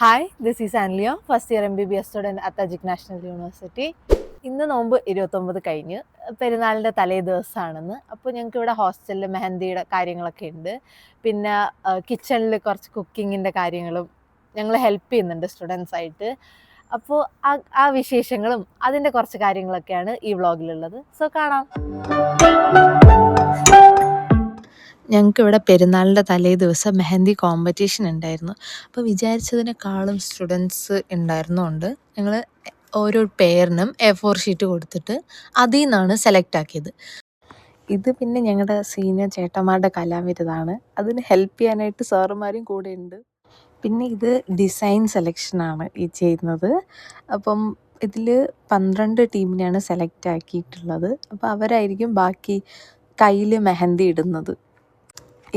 Hi, this is Anliya, first year MBBS student at അജിക് national university. ഇന്ന് നോമ്പ് 29 കഴിഞ്ഞ് പെരുന്നാളിൻ്റെ തലേ ദിവസമാണെന്ന്. അപ്പോൾ ഞങ്ങൾക്ക് ഇവിടെ ഹോസ്റ്റലിൽ മെഹന്തിയുടെ കാര്യങ്ങളൊക്കെ ഉണ്ട്. പിന്നെ കിച്ചണിൽ കുറച്ച് കുക്കിങ്ങിൻ്റെ കാര്യങ്ങളും ഞങ്ങൾ ഹെൽപ്പ് ചെയ്യുന്നുണ്ട് സ്റ്റുഡൻസ് ആയിട്ട്. അപ്പോൾ ആ വിശേഷങ്ങളും അതിൻ്റെ കുറച്ച് കാര്യങ്ങളൊക്കെയാണ് ഈ വ്ളോഗിലുള്ളത്. സോ കാണാം. ഞങ്ങൾക്കിവിടെ പെരുന്നാളിൻ്റെ തലേ ദിവസം മെഹന്തി കോമ്പറ്റീഷൻ ഉണ്ടായിരുന്നു. അപ്പോൾ വിചാരിച്ചതിനേക്കാളും സ്റ്റുഡൻസ് ഉണ്ടായിരുന്നതുകൊണ്ട് ഞങ്ങൾ ഓരോ പെയറിനും A4 ഷീറ്റ് കൊടുത്തിട്ട് അതിൽ നിന്നാണ് സെലക്ട് ആക്കിയത്. ഇത് പിന്നെ ഞങ്ങളുടെ സീനിയർ ചേട്ടന്മാരുടെ കലാവിരുതാണ്. അതിന് ഹെൽപ്പ് ചെയ്യാനായിട്ട് സാറുമാരും കൂടെ ഉണ്ട്. പിന്നെ ഇത് ഡിസൈൻ സെലക്ഷനാണ് ഈ ചെയ്യുന്നത്. അപ്പം ഇതിൽ 12 ടീമിനെയാണ് സെലക്ട് ആക്കിയിട്ടുള്ളത്. അപ്പോൾ അവരായിരിക്കും ബാക്കി കയ്യിൽ മെഹന്തി ഇടുന്നത്.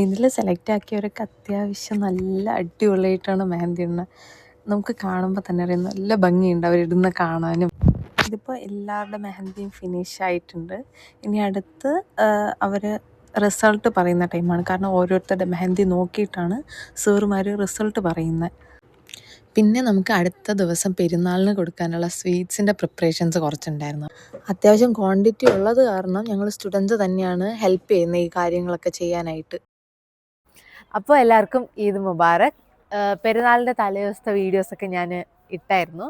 ഇതിൽ സെലക്ട് ആക്കിയവരൊക്കെ അത്യാവശ്യം നല്ല അടിപൊളിയായിട്ടാണ് മെഹന്തി ഇടുന്നത്. നമുക്ക് കാണുമ്പോൾ തന്നെ അറിയാം, നല്ല ഭംഗിയുണ്ട് അവരിടുന്ന കാണാനും. ഇതിപ്പോൾ എല്ലാവരുടെ മെഹന്തിയും ഫിനിഷ് ആയിട്ടുണ്ട്. ഇനി അടുത്ത് അവർ റിസൾട്ട് പറയുന്ന ടൈമാണ്. കാരണം ഓരോരുത്തരുടെ മെഹന്തി നോക്കിയിട്ടാണ് സാറുമാർ റിസൾട്ട് പറയുന്നത്. പിന്നെ നമുക്ക് അടുത്ത ദിവസം പെരുന്നാളിന് കൊടുക്കാനുള്ള സ്വീറ്റ്സിൻ്റെ പ്രിപ്പറേഷൻസ് കുറച്ചുണ്ടായിരുന്നു. അത്യാവശ്യം ക്വാണ്ടിറ്റി ഉള്ളത് കാരണം ഞങ്ങൾ സ്റ്റുഡൻസ് തന്നെയാണ് ഹെൽപ്പ് ചെയ്യുന്നത് ഈ കാര്യങ്ങളൊക്കെ ചെയ്യാനായിട്ട്. അപ്പോൾ എല്ലാവർക്കും ഈദ് മുബാറക്. പെരുന്നാളിൻ്റെ തലേ ദിവസത്തെ വീഡിയോസൊക്കെ ഞാൻ ഇട്ടായിരുന്നു.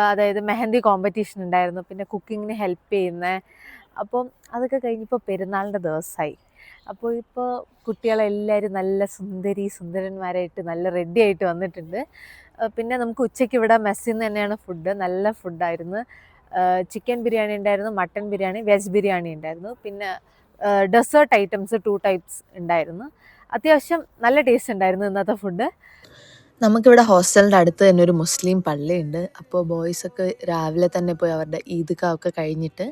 അതായത് മെഹന്തി കോമ്പറ്റീഷൻ ഉണ്ടായിരുന്നു, പിന്നെ കുക്കിങ്ങിന് ഹെൽപ്പ് ചെയ്യുന്നത്. അപ്പം അതൊക്കെ കഴിഞ്ഞിപ്പോൾ പെരുന്നാളിൻ്റെ ദിവസമായി. അപ്പോൾ ഇപ്പോൾ കുട്ടികളെല്ലാവരും നല്ല സുന്ദരന്മാരായിട്ട് നല്ല റെഡി ആയിട്ട് വന്നിട്ടുണ്ട്. പിന്നെ നമുക്ക് ഉച്ചയ്ക്ക് ഇവിടെ മെസ്സിൽ നിന്ന് തന്നെയാണ് ഫുഡ്. നല്ല ഫുഡായിരുന്നു. ചിക്കൻ ബിരിയാണി ഉണ്ടായിരുന്നു, മട്ടൻ ബിരിയാണി, വെജ് ബിരിയാണി ഉണ്ടായിരുന്നു. പിന്നെ ഡെസേർട്ട് ഐറ്റംസ് 2 ടൈപ്സ് ഉണ്ടായിരുന്നു. അത്യാവശ്യം നല്ല ടേസ്റ്റ് ഉണ്ടായിരുന്നു ഇന്നത്തെ ഫുഡ്. നമുക്കിവിടെ ഹോസ്റ്റലിൻ്റെ അടുത്ത് തന്നെ ഒരു മുസ്ലിം പള്ളിയുണ്ട്. അപ്പോൾ ബോയ്സൊക്കെ രാവിലെ തന്നെ പോയി അവരുടെ ഈദ്ഗാഹൊക്കെ കഴിഞ്ഞിട്ട്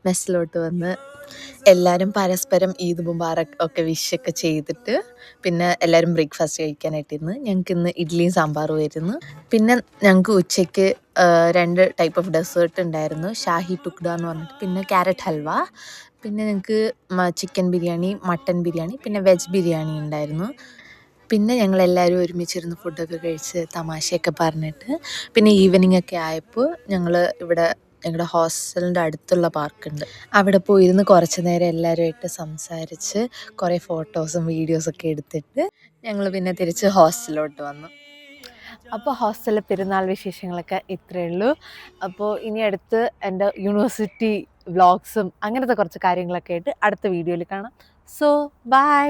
മെസ്സിലോട്ട് വന്ന് എല്ലാവരും പരസ്പരം ഈദ് മുബാറക് ഒക്കെ വിഷൊക്കെ ചെയ്തിട്ട് പിന്നെ എല്ലാവരും ബ്രേക്ക്ഫാസ്റ്റ് കഴിക്കാനായിട്ടിരുന്ന്. ഞങ്ങൾക്ക് ഇന്ന് ഇഡ്ഡലിയും സാമ്പാറും ആയിരുന്നു. പിന്നെ ഞങ്ങൾക്ക് ഉച്ചയ്ക്ക് 2 ടൈപ്പ് ഓഫ് ഡെസേർട്ട് ഉണ്ടായിരുന്നു. ഷാഹി ടുക്ഡ എന്ന് പറഞ്ഞിട്ട്, പിന്നെ ക്യാരറ്റ് ഹൽവ, പിന്നെ ഞങ്ങൾക്ക് ചിക്കൻ ബിരിയാണി, മട്ടൻ ബിരിയാണി, പിന്നെ വെജ് ബിരിയാണി ഉണ്ടായിരുന്നു. പിന്നെ ഞങ്ങളെല്ലാവരും ഒരുമിച്ചിരുന്ന് ഫുഡൊക്കെ കഴിച്ച് തമാശയൊക്കെ പറഞ്ഞിട്ട് പിന്നെ ഈവനിങ് ഒക്കെ ആയപ്പോൾ ഞങ്ങൾ ഇവിടെ ഞങ്ങളുടെ ഹോസ്റ്റലിൻ്റെ അടുത്തുള്ള പാർക്കുണ്ട്, അവിടെ പോയിരുന്ന് കുറച്ച് നേരം എല്ലാവരുമായിട്ട് സംസാരിച്ച് കുറേ ഫോട്ടോസും വീഡിയോസൊക്കെ എടുത്തിട്ട് ഞങ്ങൾ പിന്നെ തിരിച്ച് ഹോസ്റ്റലിലോട്ട് വന്നു. അപ്പോൾ ഹോസ്റ്റലിലെ പെരുന്നാൾ വിശേഷങ്ങളൊക്കെ ഇത്രയേ ഉള്ളൂ. അപ്പോൾ ഇനി അടുത്ത് എൻ്റെ യൂണിവേഴ്സിറ്റി വ്ളോഗ്സും അങ്ങനത്തെ കുറച്ച് കാര്യങ്ങളൊക്കെ ആയിട്ട് അടുത്ത വീഡിയോയിൽ കാണാം. So by.